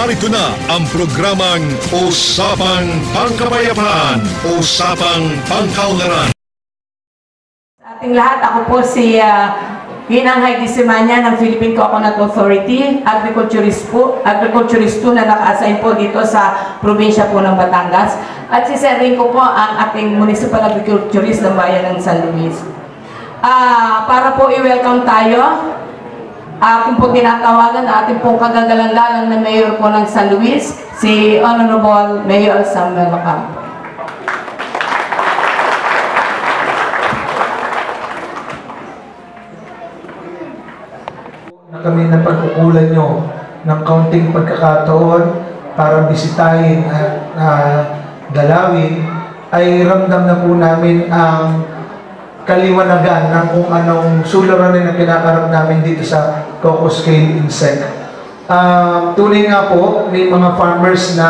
Narito na ang programang Usapang Pangkapayapaan, Usapang Pangkaunlaran. Sa ating lahat, ako po si Ginang Heidi Simanya ng Philippine Coconut Authority, agriculturist na naka-assign po dito sa probinsya po ng Batangas. At si Sir Rinco po ang ating municipal agriculturist ng bayan ng San Luis. Para po i-welcome tayo, ating po tinatawagan na ating pong kagagalang-galang na Mayor po ng San Luis, si Honorable Mayor Samuel Ocampo. Kami na pagkukulan nyo ng kaunting pagkakataon para bisitahin at dalawin, ay ramdam na po namin ang kaliwanagan ng kung anong suliranin na kinakarap namin dito sa cocoa scale insect. Tunay nga po, may mga farmers na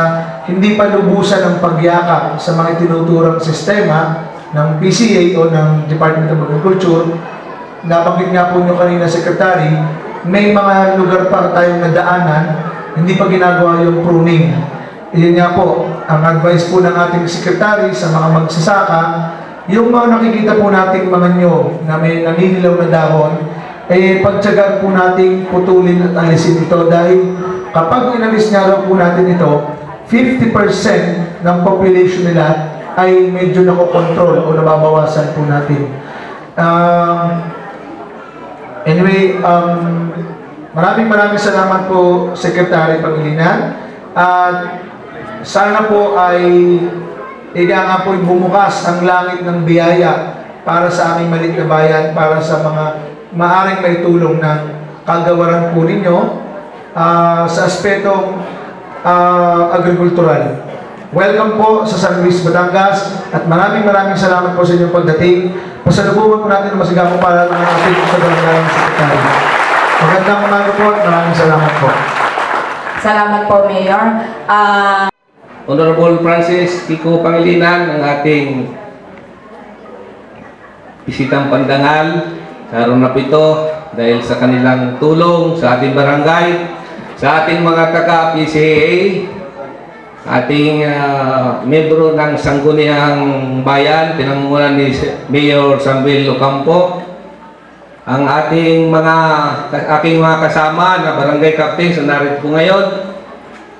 hindi pa lubusan ng pagyakap sa mga tinuturang sistema ng PCA o ng Department of Agriculture. Nabanggit nga po nyo kanina, Secretary, may mga lugar pa tayong nadaanan, hindi pa ginagawa yung pruning. Iyan nga po, ang advice po ng ating Secretary sa mga magsasaka, yung mga nakikita po nating mga nyog na may naninilaw na dahon, pagtsagaan po nating putulin at alisin ito dahil kapag inalis nga raw po natin ito, 50% ng population nila ay medyo nakokontrol o nababawasan po natin. Anyway, maraming salamat po, Secretary Pangilinan. At sana po ay nga po bumukas ang langit ng biyaya para sa aming maliit na bayan, para sa mga maaring may tulong ng kagawaran po ninyo sa aspetong agrikultural. Welcome po sa San Luis, Batangas, at maraming salamat po sa inyong pagdating. Pasalubungan po natin ang masigabong para ng ating sa barangay Secretary. Magandang umaga po at maraming salamat po. Salamat po, Mayor. Honorable Francis Kiko Pangilinan, ang ating bisitang pandangal sa araw na ito dahil sa kanilang tulong sa ating barangay, sa ating mga taga-PCA, ating membro ng Sangguniang Bayan, pinangungunan ni Mayor Samuel Ocampo, ang aking mga kasama na barangay captains na narito po ngayon,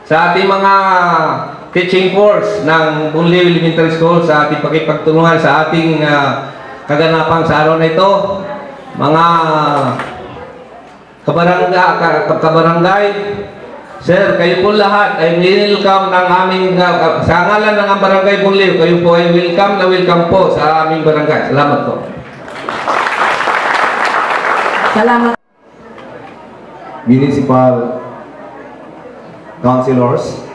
sa ating mga teaching force ng Bunliw Elementary School, sa ating pakipagtulungan sa ating kaganapan sa araw na ito, mga kabarangay, sir, kayo po lahat ay welcome ng aming, sa ngalan ng barangay Bunliw, kayo po ay welcome po sa aming barangay. Salamat po. Salamat. Municipal councilors,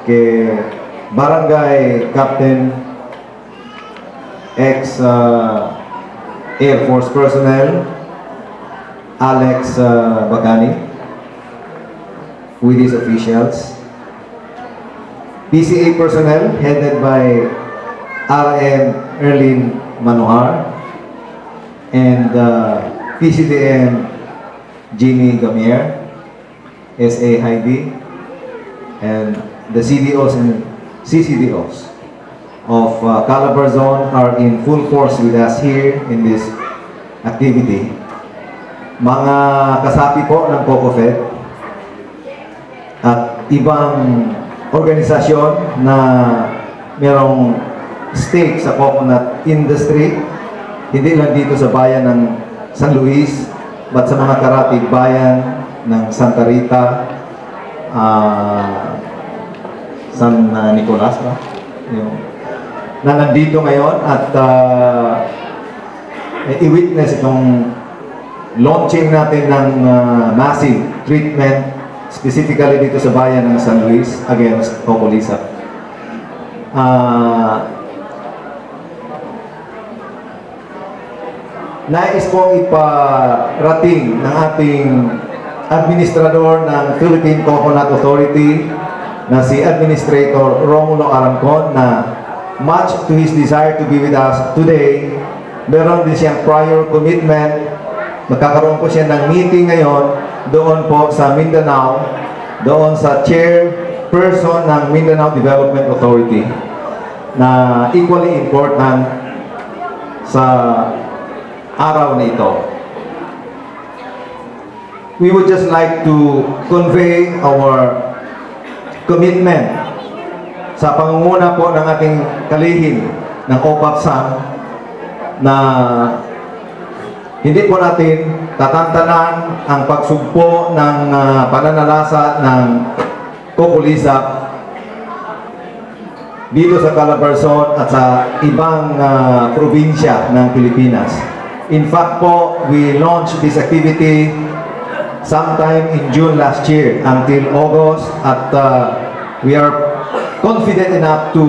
ke barangay captain, ex Air Force personnel Alex Bagani, with his officials, PCA personnel headed by RM Erlin Manohar, and PCDM Jimmy Gamier, SA Heidi, and the CDOs and CCDOs of Calabar Zone are in full force with us here in this activity. Mga kasapi po ng COCOFED at ibang organisasyon na merong stake sa coconut industry, hindi lang dito sa bayan ng San Luis, but sa mga karatig bayan ng Santa Rita, San Nicolas, na nandito ngayon at i-witness itong launching natin ng massive treatment specifically dito sa bayan ng San Luis against Cocolisa. Nais pong iparating ng ating administrador ng Philippine Coconut Authority na si Administrator Romulo Arangcon na much to his desire to be with us today, meron din siyang prior commitment. Magkakaroon po siya ng meeting ngayon doon po sa Mindanao, doon sa chairperson ng Mindanao Development Authority na equally important sa araw na ito. We would just like to convey our commitment sa pangunguna po ng ating kalihim ng OPAPSAM na hindi po natin tatantanan ang pagsugpo ng pananalasa ng COCOLISAP dito sa Calabarzon at sa ibang probinsya ng Pilipinas. In fact po, we launched this activity sometime in June last year until August, at we are confident enough to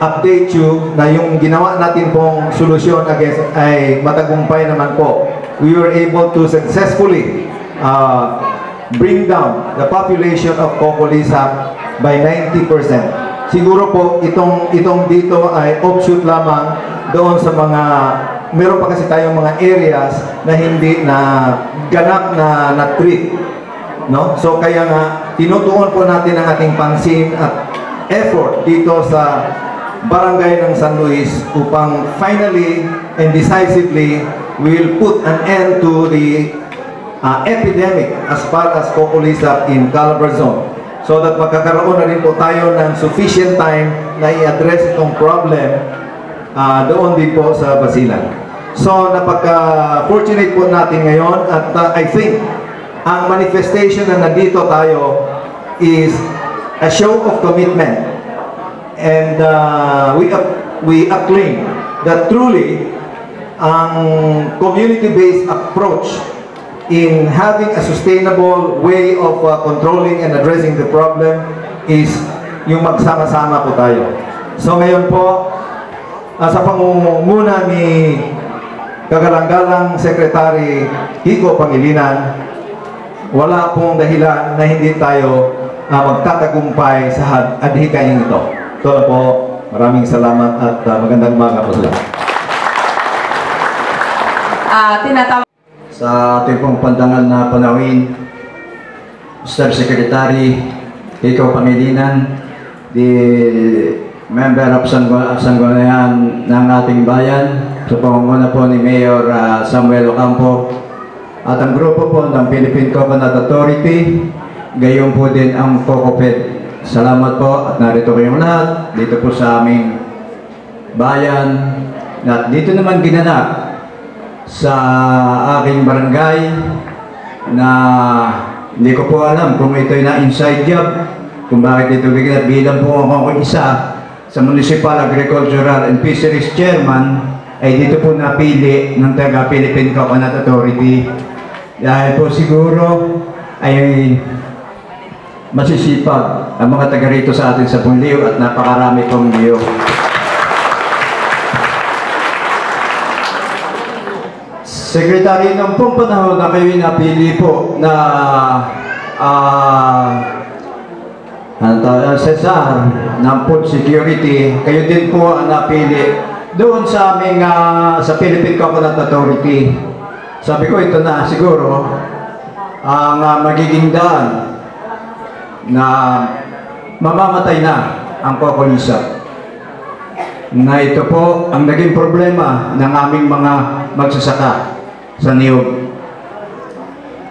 update you na yung ginawa natin pong solusyon ay matagumpay naman po. We were able to successfully bring down the population of COCOLISAP by 90%. Siguro po itong dito ay offshoot lamang doon sa mga, meron pa kasi tayong mga areas na hindi na ganap na treat, no? So kaya nga tinutuon po natin ang ating pansin at effort dito sa barangay ng San Luis upang finally and decisively we will put an end to the epidemic as far as COCOLISAP in Calabarzon, so that magkakaroon na rin po tayo ng sufficient time na i-address itong problem doon din po sa Basilan. So napaka-fortunate po natin ngayon, at I think ang manifestation na nandito tayo is a show of commitment, and we acclaim that truly ang community-based approach in having a sustainable way of controlling and addressing the problem is yung magsama-sama po tayo. So ngayon po, sa pangunguna ni Kagalang-galang Secretary Kiko Pangilinan, wala pong dahilan na hindi tayo magtatagumpay sa adhikain ito. Ito na po, maraming salamat at magandang umaga po sila. Sa ating pong pandangal na panawin, Mr. Secretary Kiko Pangilinan, the member of Sangguniang ng ating bayan, sa pangunguna po ni Mayor Samuel Ocampo, at ang grupo po ng Philippine Coconut Authority, gayon po din ang COCOPED. Salamat po at narito kayong lahat dito po sa aming bayan, at dito naman ginanap sa aking barangay na hindi ko po alam kung ito'y na inside job, kung bakit ito ginanap, bilang po ako isa sa Municipal Agricultural and Fisheries Chairman, ay dito po napili ng taga Philippine Coconut Authority dahil po siguro ay masisipag ang mga taga rito sa atin sa Punliw at napakarami pong liyo. Secretary, nung pong panahon na kayo napili po na Cesar ng Food Security, kayo din po ang napili doon sa aming sa Philippine Coconut Authority. Sabi ko, ito na siguro ang magiging daan na mamamatay na ang COCOLISAP. Na ito po ang naging problema ng aming mga magsasaka sa niyog.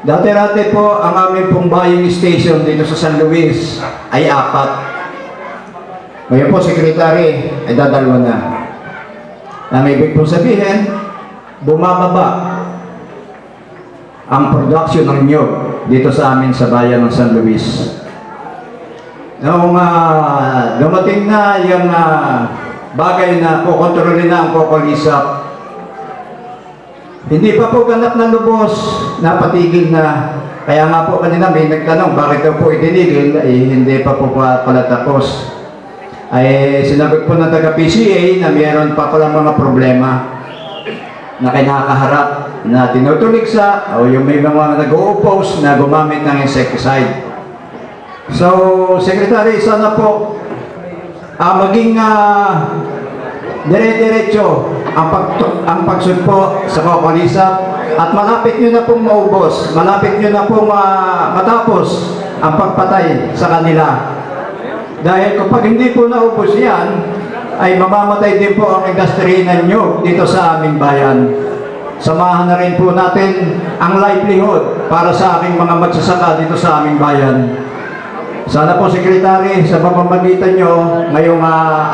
Dati-dati po ang aming pong buying station dito sa San Luis ay 4. Ngayon po, Secretary, ay dadalwa na. Ang ibig po sabihin, bumababa ang production ng niyog dito sa amin sa bayan ng San Luis. Noong dumating na yung bagay na kukontrolin na ang COCOLISAP, hindi pa po ganap na lubos, napatigil na. Kaya nga po kanina may nagtanong bakit daw po itinigil, hindi pa po pala tapos. Ay sinagot po ng taga-PCA na mayroon pa pala mga problema na kinakaharap na tinutuligsa o yung may mga nag-o-oppose na gumamit ng insecticide. So, Secretary, sana po maging dire-diretso ang pagsugpo sa Kokolisap at malapit nyo na pong maubos, malapit nyo na pong matapos ang pagpatay sa kanila. Dahil kapag hindi po naubos yan, ay mamamatay din po ang industry ninyo dito sa aming bayan. Samahan na rin po natin ang livelihood para sa aking mga magsasaka dito sa aming bayan. Sana po, Secretary, sa pamamagitan nyo, ngayong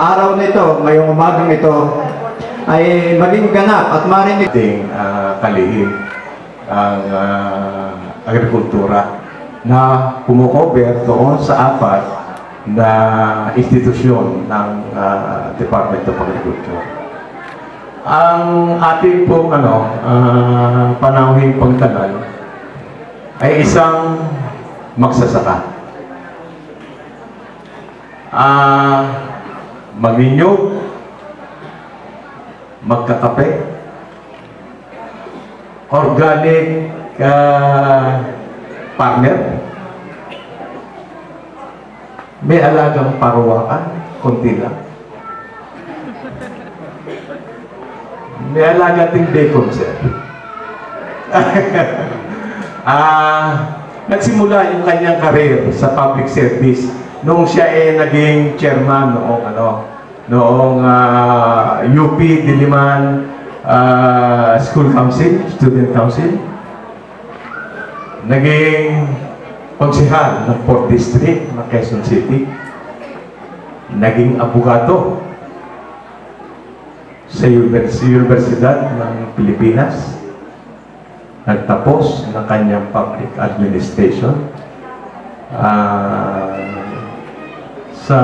araw nito, ngayong umagang ito, ay maging ganap at marinig. Kalihim ang agrikultura na kumukover doon sa apat na institusyon ng Department of Agriculture. Ang ating pong panahing pagtagal ay isang magsasaka. Mag-inyog, magkakape, organic partner, may alagang parawakan, konti lang. May alaga ting bacon, sir. Nagsimula yung kanyang career sa public service noong siya naging chairman noong UP Diliman School Council, Student Council. Naging konsehal ng 4th District ng Quezon City. Naging abogado sa Universidad ng Pilipinas. Nagtapos ng kanyang public administration sa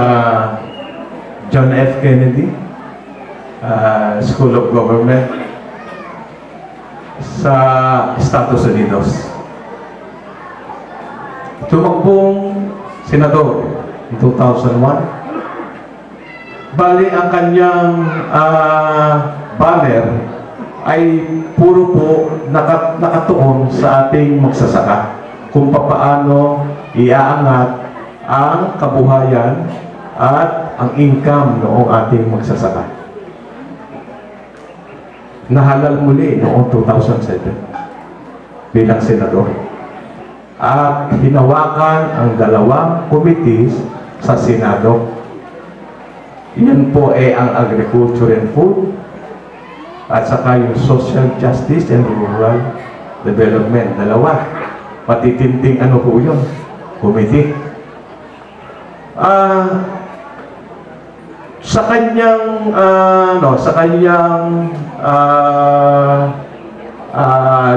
John F. Kennedy School of Government sa Estados Unidos. Tumakbong senador in 2001. Bali, ang kanyang banner ay puro po nakatuon sa ating magsasaka kung paano iaangat ang kabuhayan at ang income noong ating magsasaka. Nahalal muli noong 2007 bilang senador. At hinawakan ang 2 committees sa Senado. Iyan po ang Agriculture and Food at saka yung Social Justice and Rural Development. 2. Matitinding po yun? Committee. Sa kanyang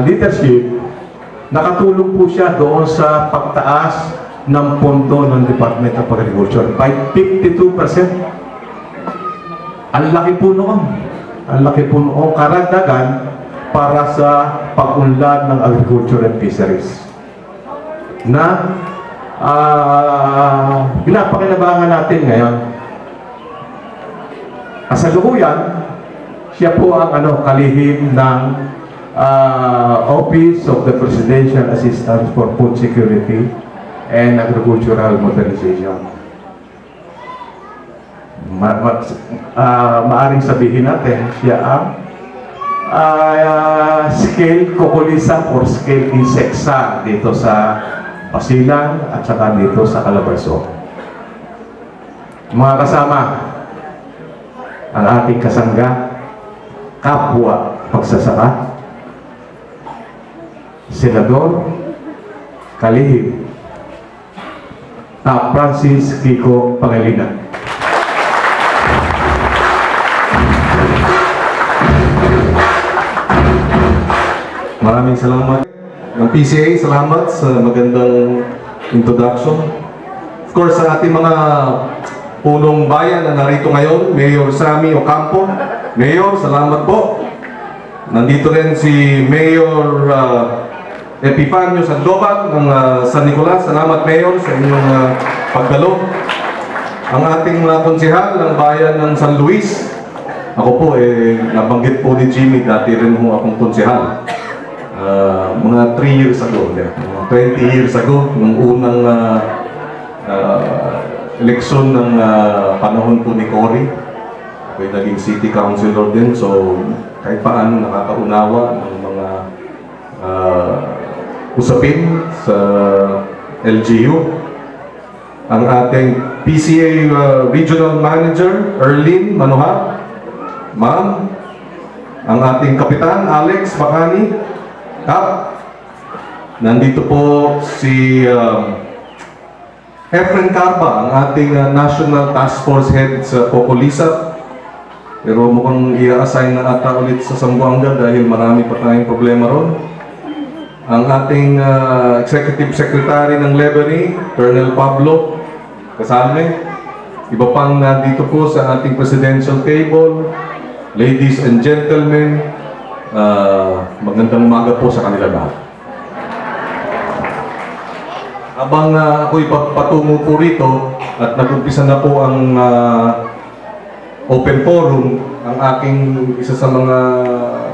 leadership, nakatulong po siya doon sa pagtaas ng pondo ng Department of Agriculture by 52%. Ang laki po noon. Ang laki po noon karagdagan para sa pag-unlad ng agriculture and fisheries na pinapakinabangan natin ngayon. Kasalukuyan, siya po ang kalihim ng Office of the Presidential Assistant for Food Security and Agricultural Modernization. Maaring sabihin natin, siya ang scale Kokolisa or scale Inseksa dito sa Pasilan at saka dito sa Calabarzon. Mga kasama, ang ating kasangga, kapwa pagsasaka, Senador Kalihim Francis Kiko Pangilinan. Maraming salamat ng PCA, salamat sa magandang introduction. Of course, sa ating mga punong bayan na narito ngayon, Mayor Sammy Ocampo. Mayor, salamat po. Nandito rin si Mayor Epifanio Sandoval ng San Nicolas. Salamat, Mayor, sa inyong pagdalo. Ang ating mga konsehal ng bayan ng San Luis. Ako po, nabanggit po ni Jimmy, dati rin mo akong konsehal. Mga 3 years ago, 20 years ago, nung unang eleksyon ng panahon po ni Cory. ako'y naging city councilor din, so kahit paano nakakaunawa ng mga usapin sa LGU. Ang ating PCA Regional Manager, Erlyn Manuha, Ma'am. Ang ating Kapitan, Alex Bacani, Kap. Nandito po si Efren Carba, ang ating National Task Force Head sa Cocolisa. Pero mukhang i-assign na ata ulit sa Zamboanga dahil marami pa tayong problema ron. Ang ating Executive Secretary ng Lebanese, Colonel Pablo Casalme. Iba pang nandito po sa ating presidential table. Ladies and gentlemen, magandang umaga po sa kanila lahat. Habang ako'y patungo po rito at nag-umpisa na po ang open forum, ang aking isa sa mga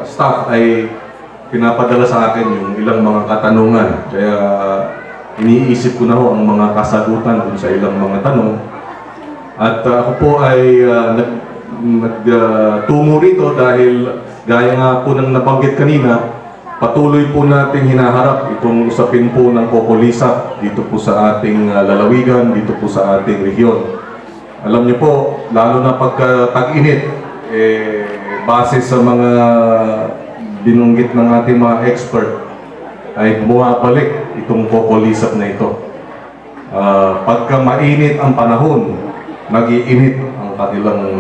staff ay pinapadala sa akin yung ilang mga katanungan. Kaya iniisip ko na ho ang mga kasagutan dun sa ilang mga tanong. At ako po ay nagtungo rito dahil gaya nga po ng nabanggit kanina, patuloy po nating hinaharap itong usapin po ng Cocolisa dito po sa ating lalawigan, dito po sa ating rehiyon. Alam niyo po, lalo na pagka tag-init, base sa mga binunggit ng ating mga expert, ay bumabalik itong Cocolisa na ito. Pagka mainit ang panahon, nag-iinit ang kanilang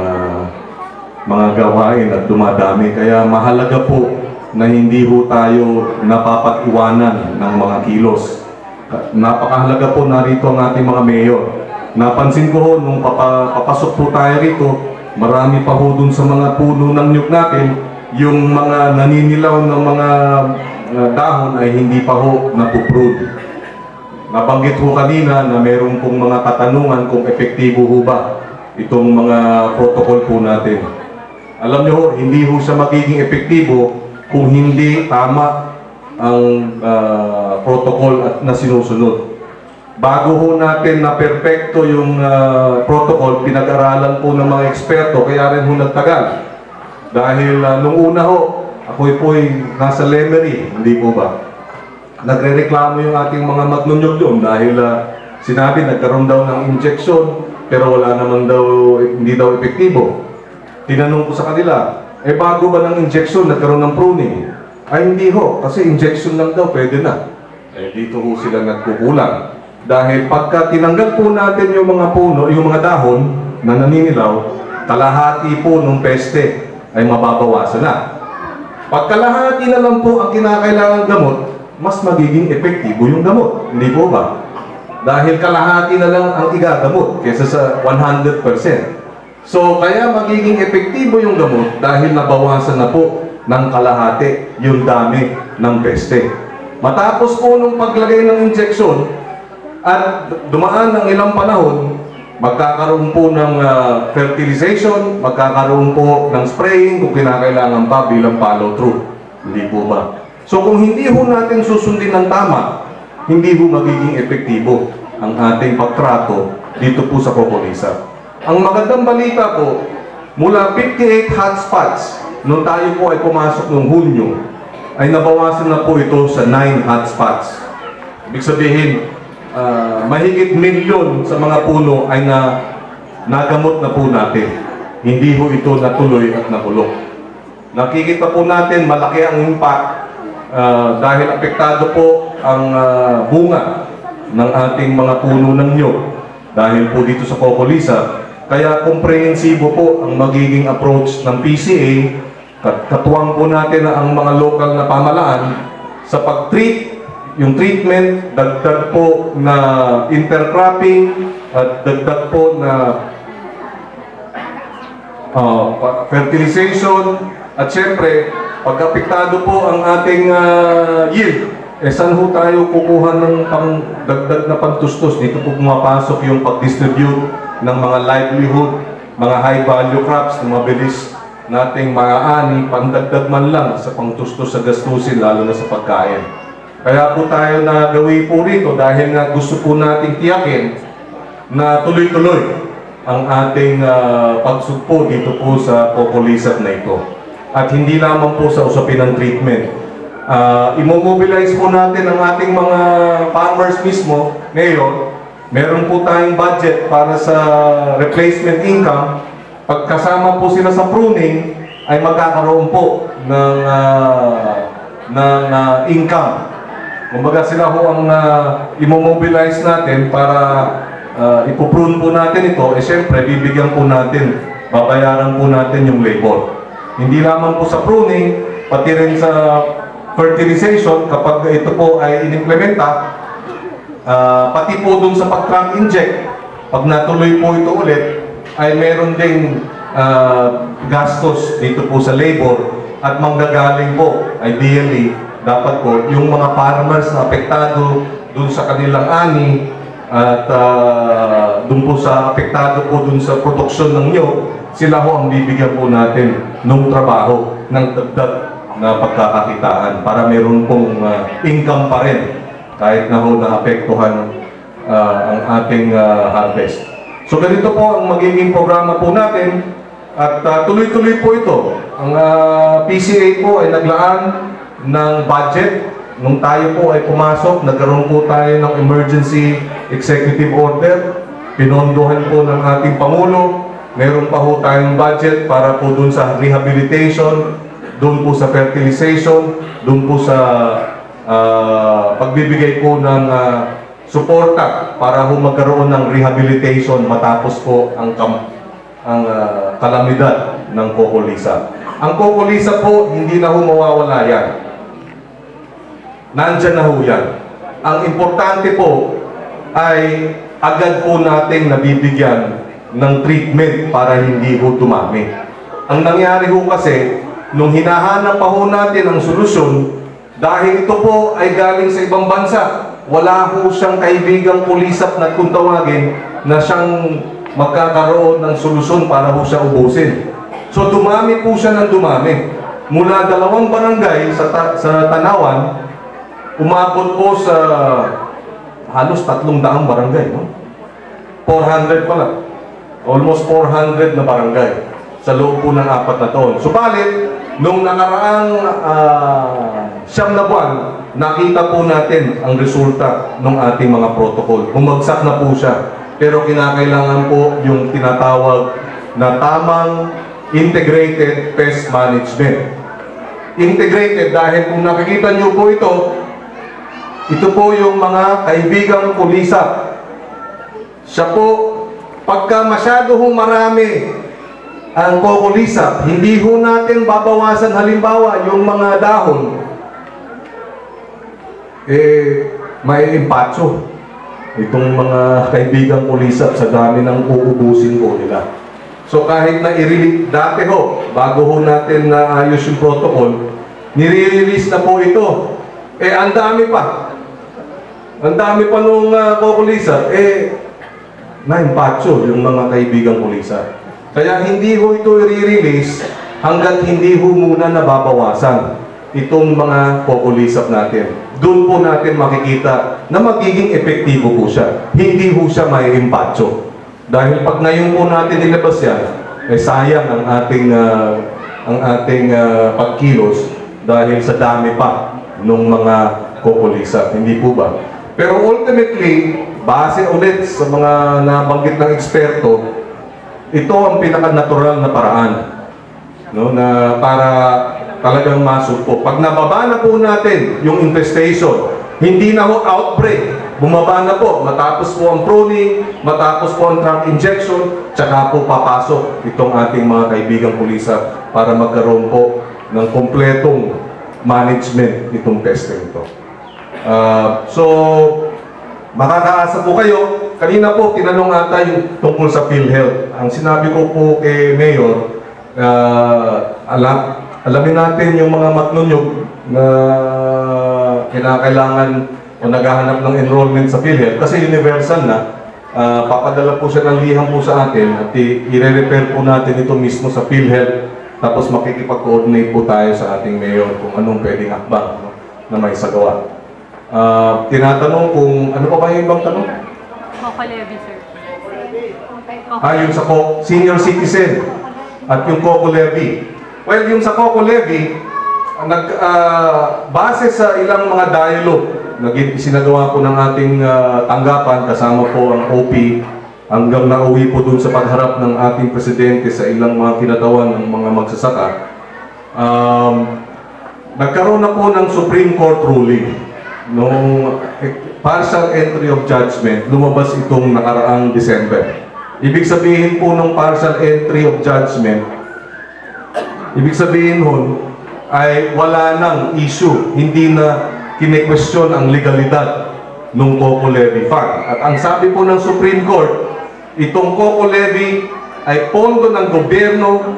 mga gawain at dumadami. Kaya mahalaga po na hindi po tayo napapag-iwanan ng mga kilos. Napakahalaga po narito ang ating mga mayor. Napansin ko ho, nung papasok po tayo rito, marami pa ho dun sa mga puno ng niyog natin, yung mga naninilaw ng mga dahon ay hindi pa ho napuprune. Nabanggit ho kanina na meron pong mga katanungan kung epektibo ho ba itong mga protocol po natin. Alam niyo ho, hindi ho siya magiging epektibo kung hindi tama ang protocol at na sinusunod. Bago ho natin na perpekto yung protocol, pinag-aralan po ng mga eksperto, kaya rin ho nagtagal. Dahil nung una ho, ako'y po'y nasa Lemery, hindi po ba? Nagre-reklamo yung ating mga magnunyog doon dahil sinabi nagkaroon daw ng injection pero wala naman daw, hindi daw epektibo. Tinanong ko sa kanila, bago ba ng injection nagkaroon ng pruning? Ay hindi ho, kasi injection lang daw, pwede na. Dito ho sila nagkukulang. Dahil pagka tinanggal po natin yung mga puno, yung mga dahon na naninilaw, kalahati po ng peste ay mababawasan na. Pagkalahati na lang po ang kinakailangan gamot, mas magiging epektibo yung gamot. Hindi po ba? Dahil kalahati na lang ang igagamot kaysa sa 100%. So, kaya magiging epektibo yung gamot dahil nabawasan na po ng kalahati yung dami ng peste. Matapos po nung paglagay ng injection at dumaan ng ilang panahon, magkakaroon po ng fertilization, magkakaroon po ng spraying kung kinakailangan pa bilang follow-through. Hindi po ba? So kung hindi ho natin susundin ng tama, hindi ho magiging epektibo ang ating pagtrato dito po sa Cocolisa. Ang magandang balita po, mula 58 hotspots, nung tayo po ay pumasok noong Hunyo, ay nabawasan na po ito sa 9 hotspots. Ibig sabihin, mahigit milyon sa mga puno ay nagamot na po natin. Hindi ho ito natuloy at nabulok. Nakikita po natin malaki ang impact dahil apektado po ang bunga ng ating mga puno ng niyog dahil po dito sa Cocolisa. Kaya komprehensibo po ang magiging approach ng PCA. Katuwang po natin ang mga local na pamalaan sa pag-treat. Yung treatment, dagdag po na intercropping at dagdag po na fertilization at syempre, pag apektado po ang ating yield, saan ho tayo kukuha ng dagdag na pagtustos? Dito po pumapasok yung pag-distribute ng mga livelihood, mga high-value crops na mabilis nating maaani, pandagdag man lang sa pangtustos sa gastusin, lalo na sa pagkain. Kaya po tayo nagawi po rito dahil nga gusto po nating tiyakin na tuloy-tuloy ang ating pagsugpo dito po sa COCOLISAP na ito. At hindi lamang po sa usapin ng treatment. Imomobilize po natin ang ating mga farmers mismo ngayon. Meron po tayong budget para sa replacement income. Pagkasama po sila sa pruning, ay magkakaroon po ng income. Kumbaga sila ho ang imomobilize natin para ipuprune po natin ito. Siyempre, bibigyan po natin, babayaran po natin yung labor. Hindi lamang po sa pruning, pati rin sa fertilization, kapag ito po ay inimplementa, pati po dun sa pag-trunk inject, pag natuloy po ito ulit, ay meron ding gastos dito po sa labor at manggagaling po, ideally, dapat po, yung mga farmers na apektado dun sa kanilang ani at dun po sa apektado po dun sa produksyon ng niyog, sila ho ang bibigyan po natin ng trabaho, ng dagdag na pagkakakitaan para meron pong income pa rin kahit na ho naapektuhan ang ating harvest. So ganito po ang magiging programa po natin at tuloy-tuloy po ito. Ang PCA po ay naglaan ng budget. Nung tayo po ay pumasok, nagkaroon po tayo ng emergency executive order. Pinondohan po ng ating Pangulo. Meron pa po tayong budget para po dun sa rehabilitation, dun po sa fertilization, dun po sa pagbibigay po ng suporta para po magkaroon ng rehabilitation matapos po ang kalamidad ng COCOLISAP. Ang COCOLISAP po, hindi na ho mawawala yan. Nandyan na ho yan. Ang importante po ay agad po nating nabibigyan ng treatment para hindi ho dumami. Ang nangyari ho kasi, nung hinahanap pa ho natin ang solusyon, dahil ito po ay galing sa ibang bansa, wala ho siyang kaibigang pulisap na kung tawagin na siyang magkakaroon ng solusyon para ho siya ubusin. So dumami po siya ng dumami. Mula 2 barangay sa Tanawan, umabot po sa halos 300 barangay, no? 400 pala. Almost 400 na barangay sa loob po ng 4 na taon. Subalit, nung nakaraang 9 na buwan, nakita po natin ang resulta ng ating mga protocol. Bumagsak na po siya. Pero kinakailangan po yung tinatawag na tamang integrated pest management. Integrated dahil kung nakikita nyo po ito po yung mga kaibigang pulisap. Siya po, pagka masyado hong marami ang COCOLISAP, hindi ho natin babawasan halimbawa yung mga dahon, may impatso itong mga kaibigang pulisap sa dami ng uubusin po nila. So kahit na i-release, dati ho, bago ho natin na ayos yung protocol, nire-release na po ito. Ang dami pa. Ang dami pa nung COCOLISAP, na-impatso yung mga kaibigang pulisap. Kaya hindi ho ito i-release hanggat hindi ho muna nababawasan itong mga COCOLISAP natin. Doon po natin makikita na magiging epektibo po siya. Hindi ho siya may impatso. Dahil pag ngayon po natin ilabas yan, sayang ang ating pagkilos dahil sa dami pa ng mga COCOLISAP. Hindi po ba? Pero ultimately, base ulit sa mga nabanggit ng eksperto, ito ang pinaka-natural na paraan, no, na para talagang masugpo. Pag nababa na po natin yung infestation, hindi na ho outbreak, bumaba na po, matapos po ang pruning, matapos po ang trunk injection, tsaka po papasok itong ating mga kaibigang pulisap para magkaroon po ng kompletong management itong peste ito. So, makakaasa po kayo. Kanina po, tinanong ata yung tungkol sa PhilHealth. Ang sinabi ko po kay Mayor, alamin natin yung mga matnunyog na kinakailangan o naghahanap ng enrollment sa PhilHealth kasi universal na. Papadala po siya ng liham po sa atin at i-refer po natin ito mismo sa PhilHealth tapos makikipag-coordinate po tayo sa ating Mayor kung anong pwedeng hakbang, no, na may sagawa. Tinatanong kung ano pa ba yung ibang tanong? COCOLEVY, sir. Yung sa senior citizen at yung COCO levy. Well, yung sa COCO levy, base sa ilang mga dialogue na isinagawa po ng ating tanggapan, kasama po ang OP, hanggang nauwi po dun sa pagharap ng ating presidente sa ilang mga kinatawan ng mga magsasaka, nagkaroon na po ng Supreme Court ruling. Nung partial entry of judgment, lumabas itong nakaraang December. Ibig sabihin po ng partial entry of judgment, ibig sabihin nun ay wala nang issue, hindi na kine-question ang legalidad ng COCO levy fund. At ang sabi po ng Supreme Court, itong COCO levy ay pondo ng gobyerno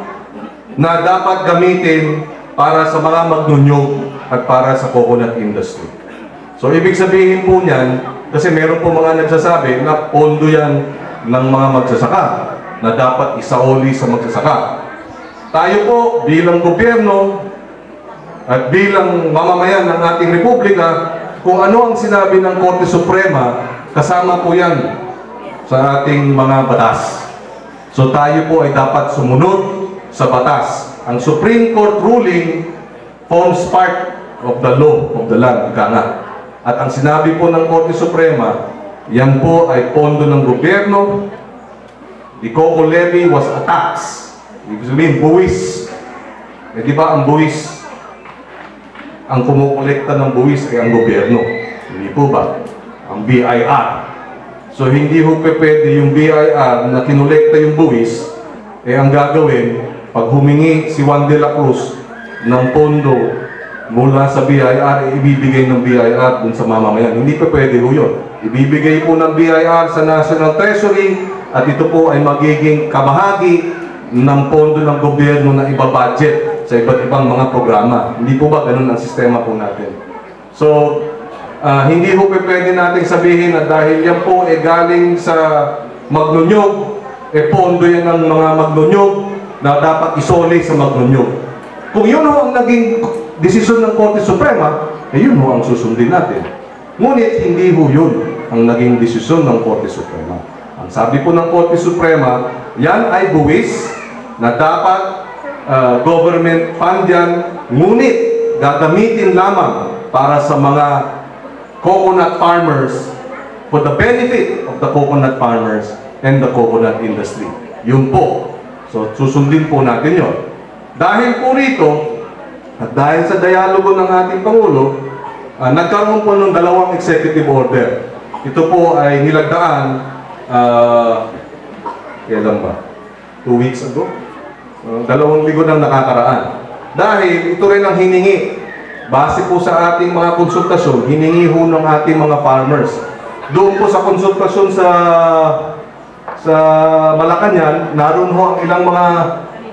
na dapat gamitin para sa mga magnunyog at para sa coconut industry. So, ibig sabihin po niyan, kasi meron po mga nagsasabi na pondo yan ng mga magsasaka na dapat isauli sa magsasaka. Tayo po bilang gobyerno at bilang mamamayan ng ating republika, kung ano ang sinabi ng Korte Suprema, kasama po yan sa ating mga batas. So tayo po ay dapat sumunod sa batas. Ang Supreme Court ruling forms part of the law of the land, ika nga. At ang sinabi po ng Korte Suprema, yan po ay pondo ng gobyerno. The COCO levy was a tax. Ibig sabihin, buwis. Eh di ba ang buwis, ang kumukolekta ng buwis ay ang gobyerno. Hindi po ba? Ang BIR. So hindi ho pwede yung BIR na kinolekta yung buwis, eh ang gagawin, pag humingi si Juan de la Cruz ng pondo mula sa BIR, ibibigay ng BIR dun sa mamamayan. Hindi pa pwede ho yun. Ibibigay po ng BIR sa National Treasury at ito po ay magiging kabahagi ng pondo ng gobyerno na ibabudget sa iba't ibang mga programa. Hindi po ba ganun ang sistema po natin? So, hindi po pwede natin sabihin na dahil yan po ay galing sa magnunyog, pondo yan ng mga magnunyog na dapat isoli sa magnunyog. Kung yun ho ang naging desisyon ng Korte Suprema, yun ho ang susundin natin. Ngunit hindi ho yun ang naging desisyon ng Korte Suprema. Ang sabi po ng Korte Suprema, yan ay buwis na dapat government fund yan, ngunit gagamitin lamang para sa mga coconut farmers, for the benefit of the coconut farmers and the coconut industry. Yun po. So susundin po natin yun. Dahil po rito, at dahil sa dialogo ng ating Pangulo, nagkaroon po ng dalawang executive order. Ito po ay nilagdaan, kailan ba? 2 weeks ago? 2 linggo nang nakakaraan. Dahil ito rin ang hiningi, base po sa ating mga konsultasyon, hiningi ho ng ating mga farmers. Doon po sa konsultasyon sa Malacanang, naroon ho ang ilang mga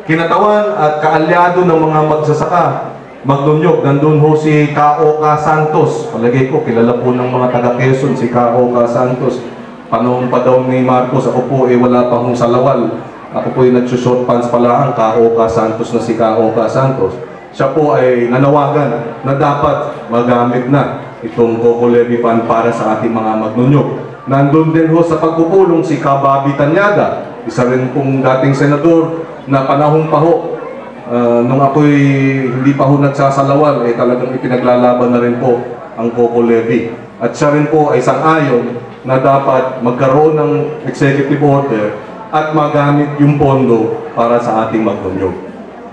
kinatawan at kaalyado ng mga magsasaka, magnunyog. Nandun ho si K.O.K. Santos. Palagay ko, kilala po ng mga taga-Quezon si K.O.K. Santos. Panahon pa daw ni Marcos, ako po wala pa hong salawal. Ako po nagsushort pants pala ang K.O.K. Santos na si K.O.K. Santos. Siya po ay nanawagan na dapat magamit na itong COCO levy fund para sa ating mga magnunyog. Nandun din ho sa pagpupulong si Kababi Tanyaga, isa rin pong dating senador na panahon pa ho, nung ako'y hindi pa ho nagsasalawal, talagang ipinaglalaban na rin po ang COCO levy. At siya rin po ay sang-ayon na dapat magkaroon ng executive order at magamit yung pondo para sa ating magnunyog.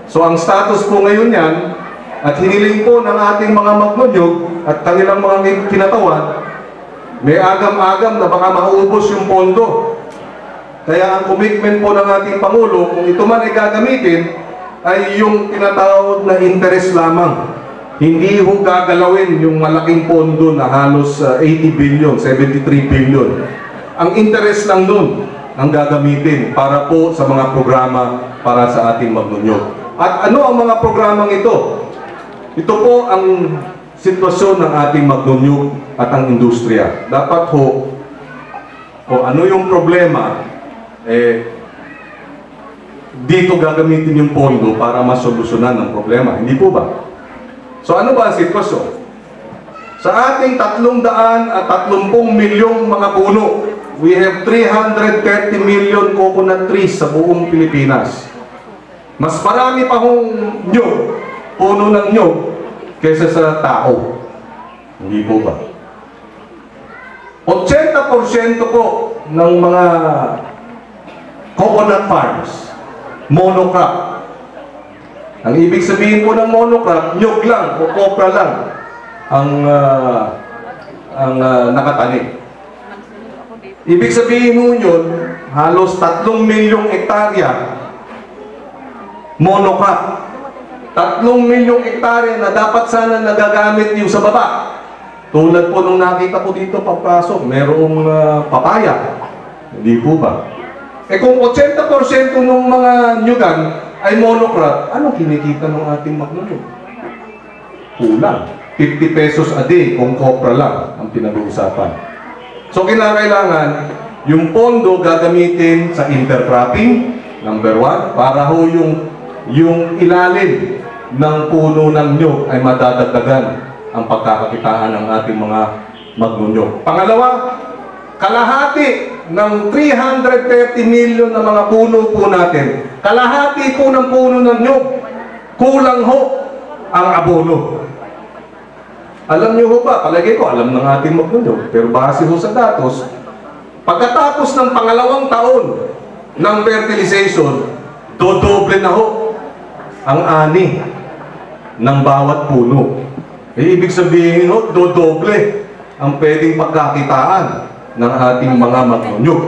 So ang status po ngayon yan, at hiniling po ng ating mga magnunyog at kanilang mga kinatawan, may agam-agam na baka maubos yung pondo. Kaya ang commitment po ng ating Pangulo, kung ito man ay gagamitin, ay yung tinatawag na interest lamang. Hindi ho gagalawin yung malaking pondo na halos 80 billion, 73 billion. Ang interest lang nun ang gagamitin para po sa mga programa para sa ating magnunyog. At ano ang mga programang ito? Ito po ang sitwasyon ng ating magnunyog at ang industriya. Dapat ho, kung ano yung problema, dito gagamitin yung pondo para masolusyonan ng problema. Hindi po ba? So ano ba ang sitwasyon? Sa ating 330 milyong mga puno we have 330 million coconut trees sa buong Pilipinas. Mas marami pa hong nyug, puno ng nyug, kaysa sa tao. Hindi po ba? 80% po ng mga coconut farms, monocrop. Ang ibig sabihin po ng monocrop, nyug lang o copra lang ang nakatanim. Ibig sabihin mo yun, halos 3 milyong hektarya monocrop. 3 milyong hektarya na dapat sana nagagamit yung sa baba. Tulad po nung nakita ko dito papasok, merong papaya. Hindi po ba? Eh kung 80% ng mga nyugan ay monocrop, anong kinikita ng ating magnonyug? Kulang. 50 pesos a day kung copra lang ang pinag-uusapan. So kinakailangan, yung pondo gagamitin sa intercropping, number 1, para ho yung ilalim ng puno ng nyug ay madadagdagan ang pagkakakitaan ng ating mga magnonyug. Pangalawa, kalahati ng 330 million na mga puno po natin, kalahati po ng puno ng nyug, kulang ho ang abono. Alam niyo ho ba, palagi ko alam ng ating magnonyug, pero base ho sa datos, pagkatapos ng pangalawang taon ng fertilization, dodoble na ho ang ani ng bawat puno. Ibig sabihin ho, dodoble ang pwedeng pagkakitaan ng ating mga magnonyug.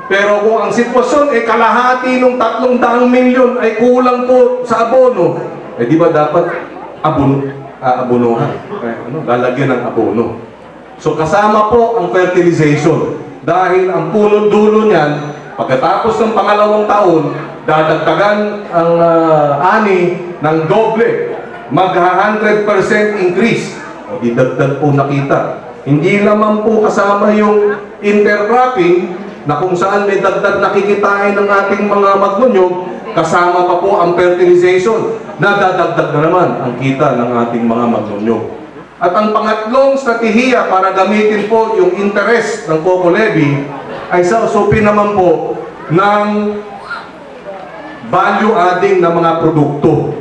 Pero kung ang sitwasyon ay kalahati ng 300 milyon ay kulang po sa abono, eh di ba dapat abonohan? Lalagyan ng abono. So kasama po ang fertilization. Dahil ang punot dulo niyan, pagkatapos ng pangalawang taon, dadagdagan ang ani ng doble. Mag-100% increase. O idagdag po nakita. Hindi naman po kasama yung intercropping na kung saan may dagdag nakikitain ng ating mga magnonyug, kasama pa po ang fertilization na dadagdag na naman ang kita ng ating mga magnonyug. At ang pangatlong strategiya para gamitin po yung interest ng Coco Levy ay sa usupin naman po ng value adding na mga produkto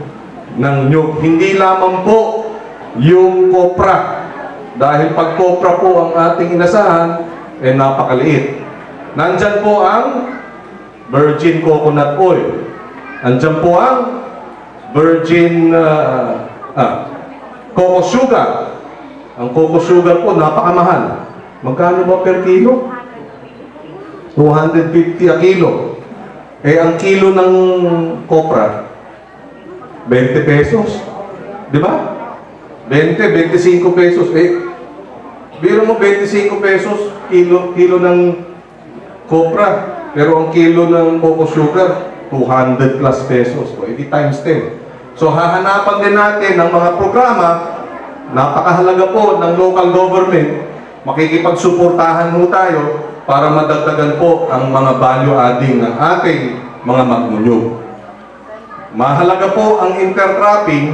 ng nyug. Hindi lamang po yung copra. Dahil pag copra po ang ating inasahan, eh napakaliit. Nandyan po ang virgin coconut oil. Nandyan po ang virgin coco sugar. Ang coco sugar po napakamahal. Magkano ba per kilo? 250 a kilo. Eh ang kilo ng copra 20 pesos. Di ba? 20, 25 pesos. Eh, biro mo 25 pesos kilo ng copra. Pero ang kilo ng coco sugar, 200 plus pesos. So, edi times 10. So, hahanapan din natin ng mga programa, napakahalaga po ng local government, makikipagsuportahan mo tayo para madagdagan po ang mga value adding ng ating mga magnonyug. Mahalaga po ang intercropping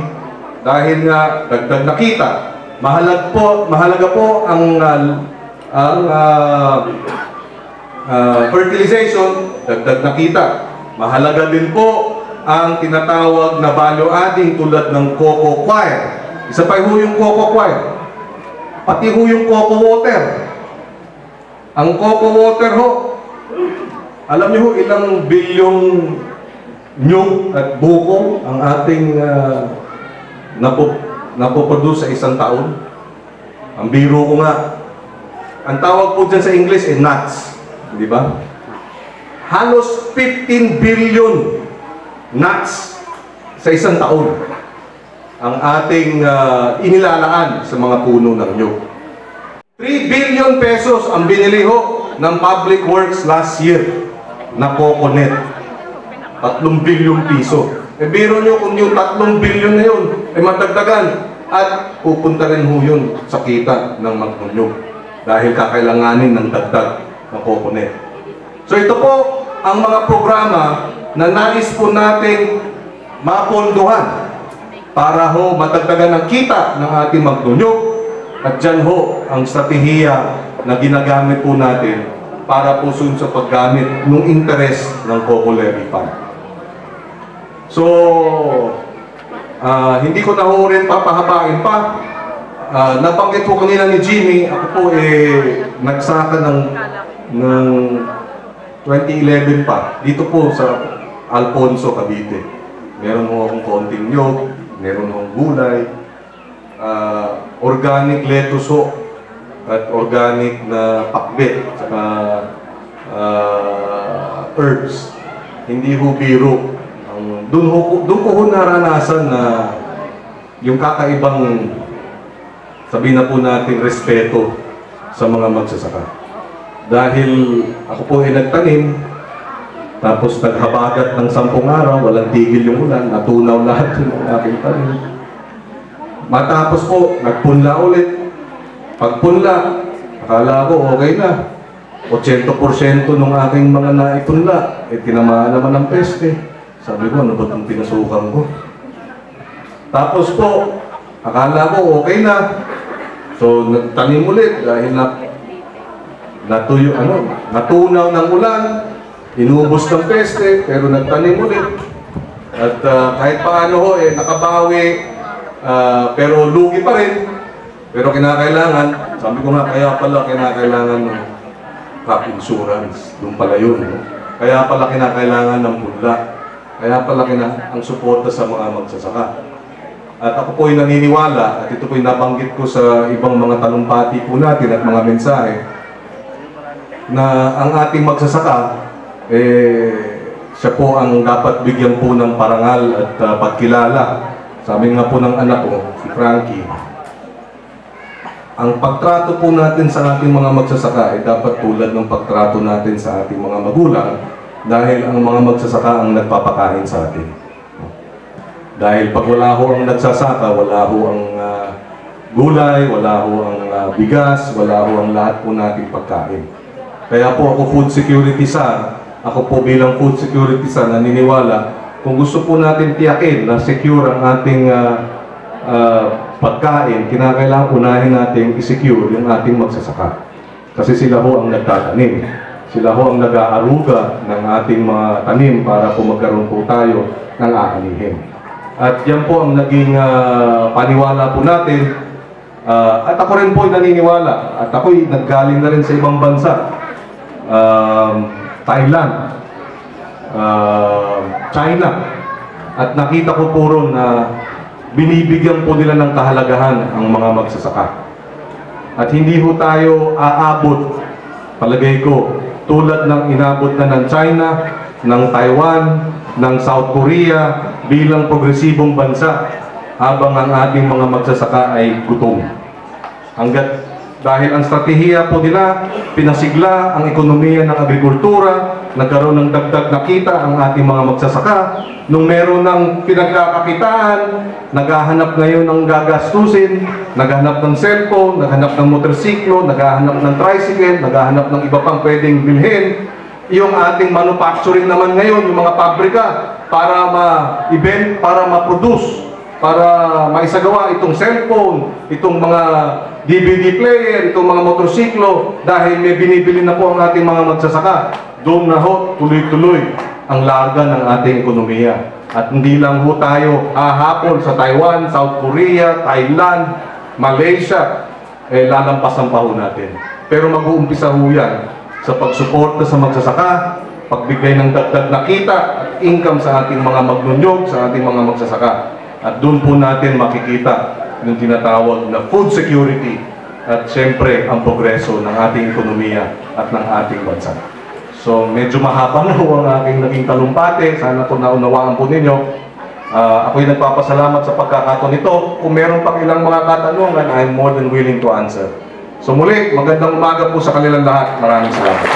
dahil nga dagdag na kita. Mahalaga po ang fertilization, dagdag na kita. Mahalaga din po ang tinatawag na value adding tulad ng coco coir. Isa pa ho yung coco coir. Pati ho yung coco water. Ang coco water ho, alam niyo ho ilang bilyong nyug at buko ang ating napoproduce sa isang taon. Ang biro ko nga, ang tawag po dyan sa English ay nuts. Di ba? Halos 15 billion nuts sa isang taon ang ating inilalaan sa mga puno ng nyug. 3 billion pesos ang binili ho ng Public Works last year na coconut. 3 bilyong piso. E biro nyo kung yung 3 bilyon na yun ay matagdagan at pupunta rin ho yun sa kita ng magnonyug dahil kakailanganin ng dagdag ng coconut. So ito po ang mga programa na nais po nating mapondohan para ho matagdagan ang kita ng ating magnonyug at dyan ho ang strategiya na ginagamit po natin para po sa paggamit ng interest ng COCO Levy Fund. So, hindi ko na ho rin papahabain pa. Nabanggit po kanina ni Jimmy, ako po nagsaka ng 2011 pa, dito po sa Alfonso, Cavite. Meron ho akong konting nyog, meron akong gulay, organic lettuce ho, at organic na pakbet, saka herbs. Hindi ho biro. Doon ko ho naranasan na yung kakaibang, sabihin na po natin, respeto sa mga magsasaka. Dahil ako po ay nagtanim, tapos naghabagat ng 10 araw, walang tigil yung ulan, natunaw lahat yung aking tanim. Matapos po, nagpunla ulit. Pagpunla, akala ko okay na. 80% ng aking mga naipunla, tinamaan naman ng peste. Sabi ko, ano ba itong pinasukan ko? Tapos po, akala ko okay na. So, nagtanim ulit dahil natunaw ng ulan, inubos ng peste, pero nagtanim ulit. At kahit paano ho, nakabawi, pero lugi pa rin. Pero kinakailangan, sabi ko nga, kaya pala kinakailangan ng crop insurance. Doon pala yun. Kaya pala kinakailangan ng punla. Kaya pala ang suporta sa mga magsasaka. At ako po ay naniniwala, at ito po ay nabanggit ko sa ibang mga talumpati po natin at mga mensahe, na ang ating magsasaka, siya po ang dapat bigyan po ng parangal at pagkilala. Sabi nga po ng anak ko, si Frankie, ang pagtrato po natin sa ating mga magsasaka ay dapat tulad ng pagtrato natin sa ating mga magulang, dahil ang mga magsasaka ang nagpapakain sa atin. Dahil pag wala ho ang nagsasaka, wala ho ang gulay, wala ho ang bigas, wala ho ang lahat po nating pagkain. Kaya po ako food security SAR, ako po bilang food security SAR naniniwala, kung gusto po natin tiyakin na secure ang ating pagkain, kinakailangan unahin natin i-secure yung ating magsasaka. Kasi sila ho ang nagtatanim. Sila ho ang nag-aaruga ng ating mga tanim para po magkaroon po tayo ng aanihin. At yan po ang naging paniwala po natin. At ako rin po naniniwala. At ako'y naggaling na rin sa ibang bansa. Thailand, China. At nakita ko po ron na binibigyan po nila ng kahalagahan ang mga magsasaka. At hindi ho tayo aabot, palagay ko, tulad ng inabot na ng China, ng Taiwan, ng South Korea, bilang progresibong bansa, habang ang ating mga magsasaka ay gutom. Dahil ang strategiya po nila, pinasigla ang ekonomiya ng agrikultura, nagkaroon ng dagdag na kita ang ating mga magsasaka. Nung meron ng pinagkakakitaan, naghahanap ngayon ng gagastusin, naghahanap ng cellphone, naghahanap ng motorsiklo, naghahanap ng tricycle, naghahanap ng iba pang pwedeng bilhin. Yung ating manufacturing naman ngayon, yung mga pabrika, para ma-event, para ma-produce, para maisagawa itong cellphone, itong mga DVD player, itong mga motorsiklo, dahil may binibili na po ang ating mga magsasaka. Doon na ho, tuloy-tuloy ang larga ng ating ekonomiya. At hindi lang ho tayo hahapon sa Taiwan, South Korea, Thailand, Malaysia, lalampasan pa ho natin. Pero mag-uumpisa ho yan sa pagsuporta sa magsasaka, pagbigay ng dagdag na kita at income sa ating mga magnunyog, sa ating mga magsasaka. At doon po natin makikita yung tinatawag na food security at siyempre ang progreso ng ating ekonomiya at ng ating bansa. So medyo mahaba na ho ang aking naging talumpate. Sana po naunawaan po ninyo. Ako'y nagpapasalamat sa pagkakataon nito. Kung meron pang ilang mga katanungan, I'm more than willing to answer. So muli, magandang umaga po sa kanilang lahat. Maraming salamat.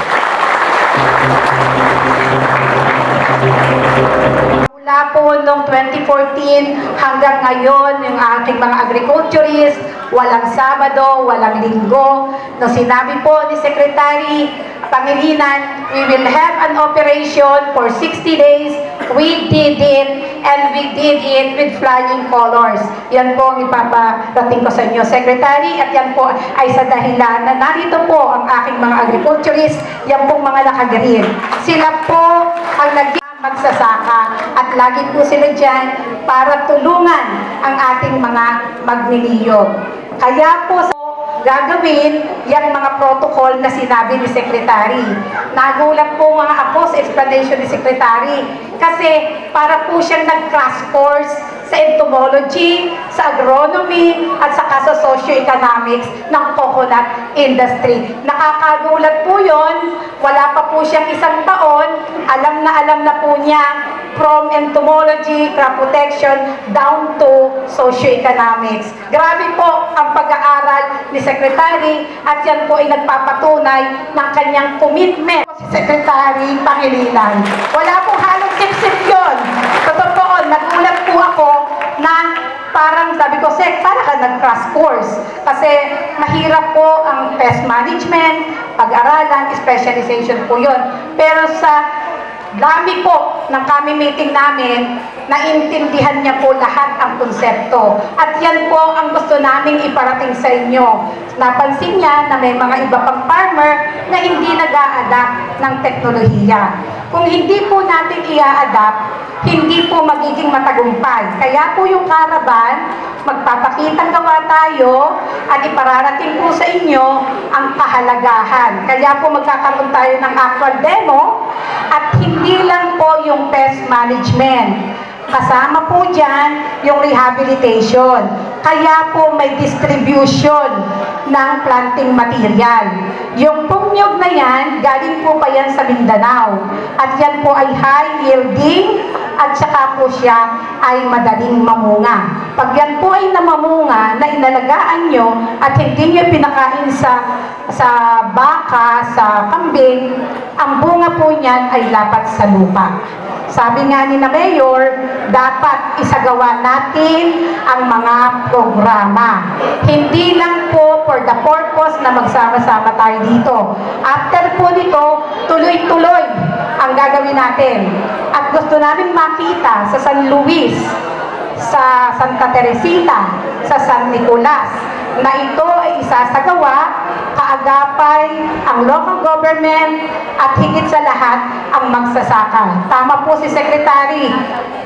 Mula po noong 2014 hanggang ngayon, yung ating mga agriculturist, walang Sabado, walang Linggo. Nung sinabi po ni Secretary Pangilinan, we will have an operation for 60 days we did it, and we did it with flying colors. Yan po ang ipaparating ko sa inyo, Secretary, at yan po ay sa dahilan na narito po ang aking mga agriculturists, yan pong mga nakagreen. Sila po ang magsasaka at lagi po sila dyan para tulungan ang ating mga magniliyog. Kaya po gagawin yung mga protocol na sinabi ni Secretary. Nagulat po mga ako sa explanation ni Secretary kasi para po siyang nag-crash course sa entomology, sa agronomy, at saka sa socio-economics ng coconut industry. Nakakagulat po yon. Wala pa po siyang 1 taon. Alam na po niya from entomology, crop protection, down to socio-economics. Grabe po ang pag-aaral ni Secretary at yan po ay nagpapatunay ng kanyang commitment. Si Secretary Pangilinan. Wala pong halong sip-sip yun. Sa totoo, nagulat po ako na parang sabi ko, Sek, para ka nag-crash course. Kasi mahirap po ang pest management, pag-aralan, specialization po yun. Pero sa dami po ng kami meeting namin, naintindihan niya po lahat ang konsepto. At yan po ang gusto naming iparating sa inyo. Napansin niya na may mga iba pang farmer na hindi nag-a-adapt ng teknolohiya. Kung hindi po natin i-a-adapt, hindi po magiging matagumpay. Kaya po yung caravan, magpapakitang gawa tayo at ipararating po sa inyo ang kahalagahan. Kaya po magkakaroon tayo ng actual demo at hindi lang po yung pest management. Kasama po dyan yung rehabilitation. Kaya po may distribution ng planting material. Yung pumyog na yan, galing po pa yan sa Mindanao. At yan po ay high yielding at saka po siya ay madaling mamunga. Pag yan po ay namamunga, na inalagaan nyo at hindi nyo pinakain sa baka, sa kambing, ang bunga po niyan ay lapat sa lupa. Sabi nga ni na Mayor, dapat isagawa natin ang mga programa. Hindi lang po for the purpose na magsama-sama tayo dito. After po nito, tuloy-tuloy ang gagawin natin. At gusto namin makita sa San Luis, sa Santa Teresita, sa San Nicolas, na ito ay isasagawa, kaagapay ang local government at higit sa lahat ang magsasaka. Tama po si Secretary,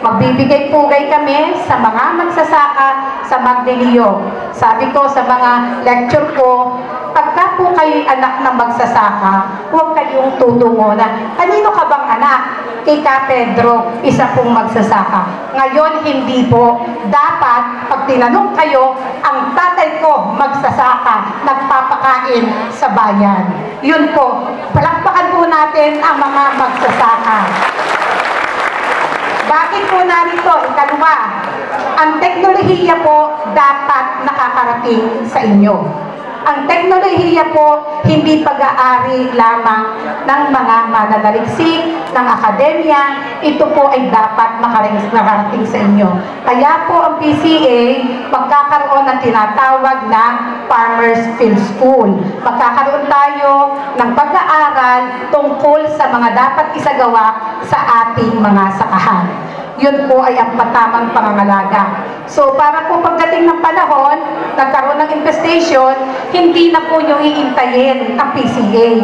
magbibigay-pugay kami sa mga magsasaka sa Magdilio. Sabi ko sa mga lecture ko, pagka po kayo anak ng magsasaka, huwag kayong tutungo na, kanino ka bang anak? Kay Ka Pedro, isa pong magsasaka. Ngayon, hindi po. Dapat, pag tinanong kayo, ang tatay ko magsasaka, nagpapakain sa bayan. Yun po. Palakpakan po natin ang mga magsasaka. Bakit po narito? Ikalawa, ang teknolohiya po dapat nakakarating sa inyo. Ang teknolohiya po hindi pag-aari lamang ng mga mananaliksik, ng akademya. Ito po ay dapat makarating sa inyo. Kaya po ang PCA magkakaroon ng tinatawag na Farmers Field School. Magkakaroon tayo ng pag-aaral tungkol sa mga dapat isagawa sa ating mga sakahan. Yun po ay ang patamang pangangalaga. So, para po pagdating ng panahon, nagkaroon ng infestation, hindi na po nyo iintayin ang PCA.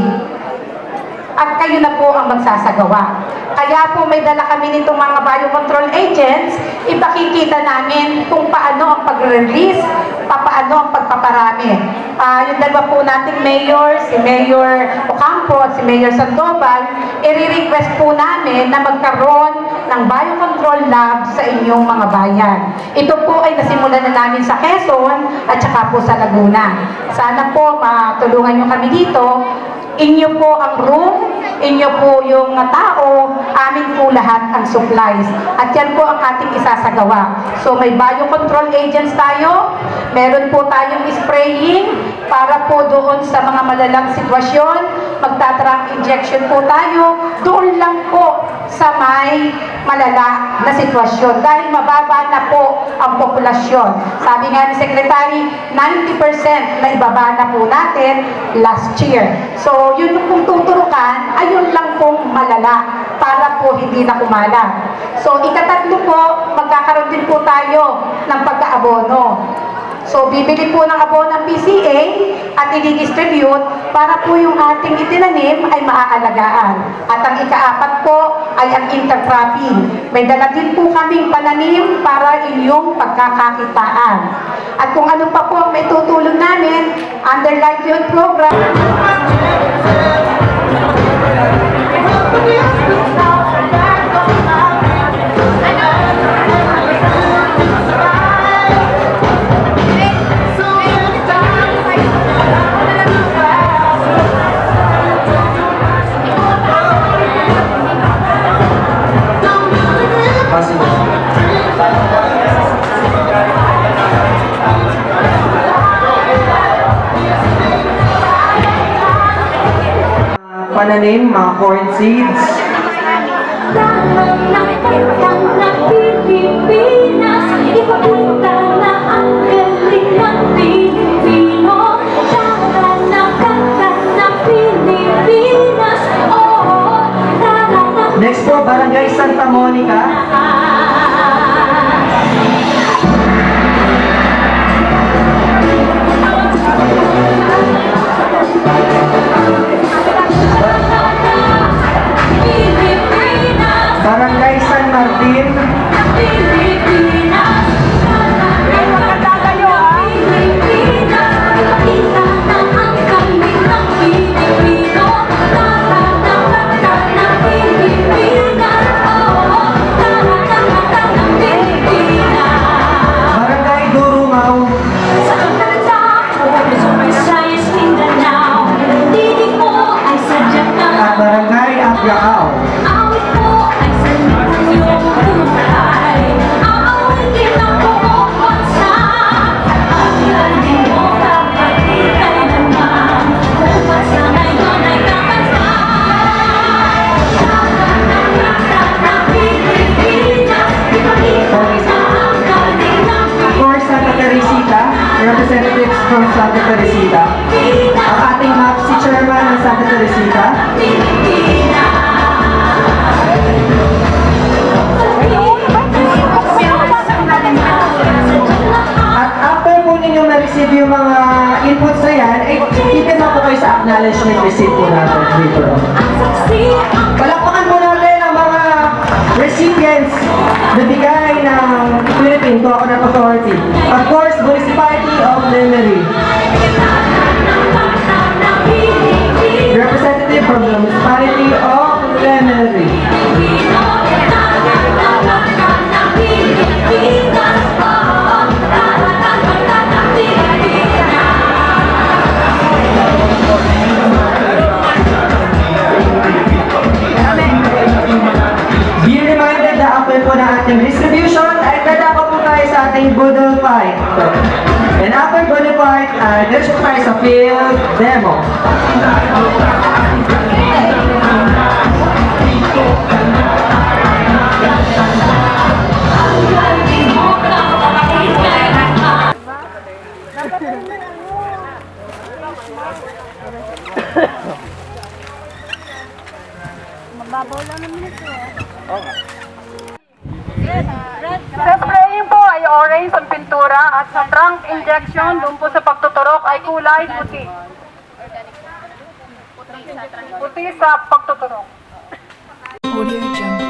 At kayo na po ang magsasagawa. Kaya po may dala kami nitong mga biocontrol agents, ipakikita namin kung paano ang pag-release, paano ang pagpaparami. Yung dalawa po nating mayor, si Mayor Ocampo at si Mayor Sandoval, i-request po namin na magkaroon ng biocontrol lab sa inyong mga bayan. Ito po ay nasimulan na namin sa Quezon at saka po sa Laguna. Sana po matulungan nyo kami dito. Inyo po ang room, inyo po yung tao, amin po lahat ang supplies. At yan po ang ating isasagawa. So may biocontrol agents tayo, meron po tayong spraying para po doon sa mga malalang sitwasyon, magtatrack injection po tayo, doon lang po sa may malala na sitwasyon. Dahil mababa na po ang populasyon. Sabi nga ni Secretary, 90% na ibaba na po natin last year. So, yun yung kung tuturukan, ayun lang pong malala para po hindi na kumalat. So, ikatatlo po, magkakaroon din po tayo ng pagkaabono. So, bibili po ng abono ng PCA at i-distribute para po yung ating itinanim ay maaalagaan. At ang ikaapat po ay ang intercropping. May dala din po kaming pananim para inyong pagkakakitaan. At kung ano pa po ang may tutulong namin under livelihood program. Pananim, mga corn seeds. Next po, Barangay Santa Monica. Barangay San Martin. Barangay Durungaw. At Barangay Apiao. Representatives from Santa Teresita. Ang ating map, si Chairman ng Santa Teresita. At after po ninyong na-receive yung mga inputs na yan, ay itin po kayo sa acknowledgement receipt po natin dito. Palakpakan po natin ang mga recipients na bigay ng Philippine Coconut Authority. Of course, Municipality of Lemery. Representative from the Municipality of Lemery. Be reminded na after po ng ating distribution ay dadako po tayo sa ating Budol Fight. And after Budol Fight, there's po tayo sa field demo. Mababaw lang naman ito. Okay. Sa spraying po ay orange ang pintura at sa trunk injection doon po sa pagtuturok ay kulay puti. Puti sa pagtuturok. Audio Jungle.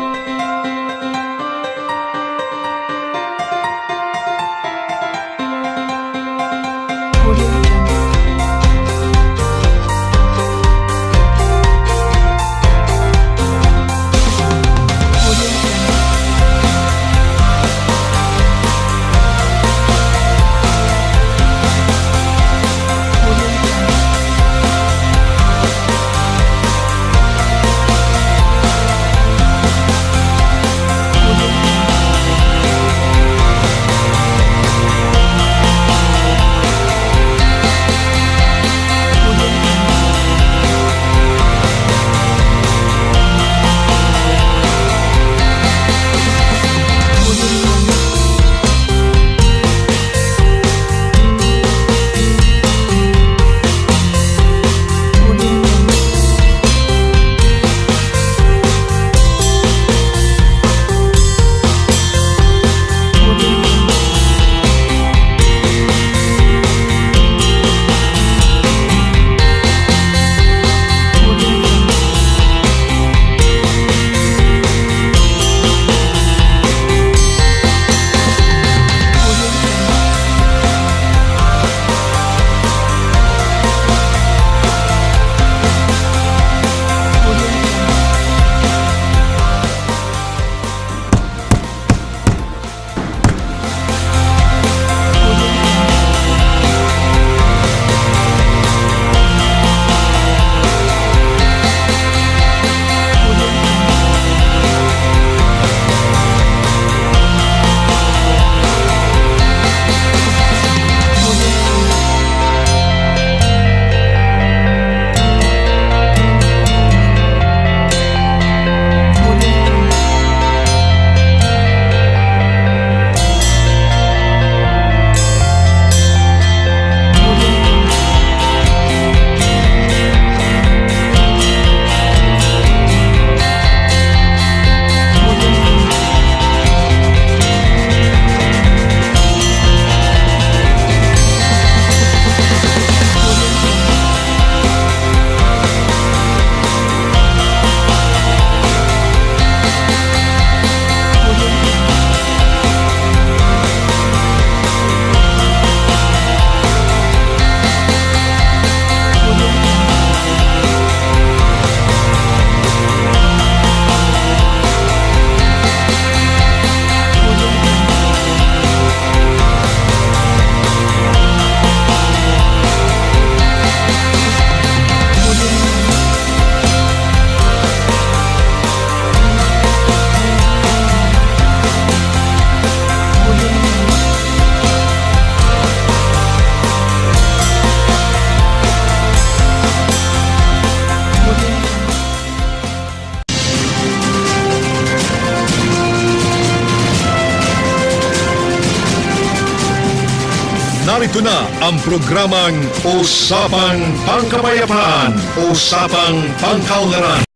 Narito na ang programang Usapang Pangkapayapaan, Usapang Pangkaunlaran.